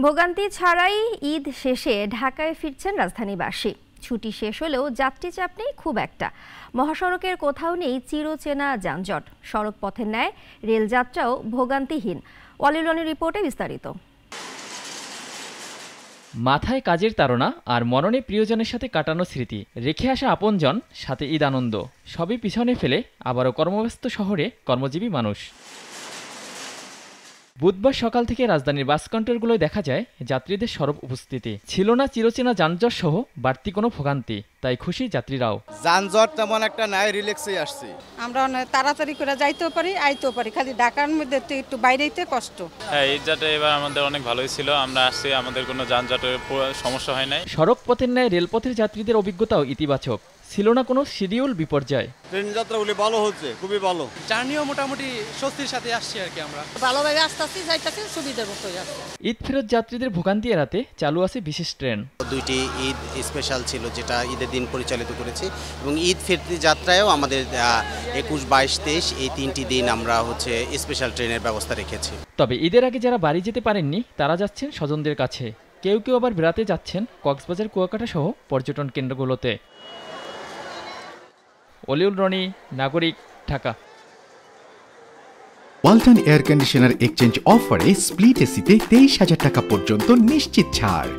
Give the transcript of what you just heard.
ভোগান্তি ছাড়াই ঈদ শেষে ঢাকায় ফিরছেন রাজধানীবাসী। ছুটি শেষ হলেও যাত্রী চাপ নেই খুব একটা। মহাসড়কের কোথাও নেই চিরচেনা যানজট। সড়ক পথের ন্যায় রেলযাত্রাও ভোগান্তিহীন। ওয়ালিউল রনির রিপোর্টে বিস্তারিত। মাথায় কাজের তাড়না আর মরণে প্রিয়জনের সাথে কাটানো স্মৃতি, রেখে আসা আপনজন, সাথে ঈদ আনন্দ, সবই পিছনে ফেলে আবারও কর্মব্যস্ত শহরে কর্মজীবী মানুষ। বুধবার সকাল থেকে রাজধানীর বাস কাউন্টারগুলোয় দেখা যায় যাত্রীদের সরব উপস্থিতি। ছিল না চিরচেনা যানজট সহ বাড়তি কোনো ভোগান্তি, তাই খুশি যাত্রীরাও। যানজট তেমন একটা নাই, রিল্যাক্সে আসছি। আমরা অনেক তাড়াতাড়ি করে যাইতেও পারি, আইতেও পারি, খালি ঢাকার মধ্যে একটু বাইরেইতে কষ্ট। হ্যাঁ, ঈদ যাত্রা এবার আমাদের অনেক ভালোই ছিল। আমরা আসছি, আমাদের কোনো যানজটের সমস্যা হয় নাই। সড়ক পথের ন্যায় রেলপথের যাত্রীদের অভিজ্ঞতাও ইতিবাচক। ছিল না কোনো শিডিউল বিপর্যয়। ট্রেন যাত্রাগুলি ভালো হচ্ছে, খুবই ভালো। জার্নিও মোটামুটি স্বস্তির সাথে আসছি আর কি। আমরা ভালোভাবে আসতেছি, যাইতেছি, সুবিধার মতো যাচ্ছে। ঈদ ফেরত যাত্রীদের ভোগান্তি এড়াতে চালু আছে বিশেষ ট্রেন। দুইটি ঈদ স্পেশাল ছিল, যেটা ঈদের দিন পরিচালিত করেছি, এবং ঈদ ফেরতি যাত্রায়ও আমাদের 21, 22, 23 এই 3টি দিন আমরা স্পেশাল ট্রেনের ব্যবস্থা রেখেছি। তবে ঈদের আগে যারা বাড়ি যেতে পারেননি তারা যাচ্ছেন স্বজনদের কাছে। কেউ কেউ আবার বেড়াতে যাচ্ছেন কক্সবাজার, কুয়াকাটা সহ পর্যটন কেন্দ্রগুলোতে। ওয়ালিউল রনি, নাগরিক, Dhaka. Walton air conditioner exchange অফারে স্প্লিট এসিতে 23,000 টাকা পর্যন্ত নিশ্চিত ছাড়।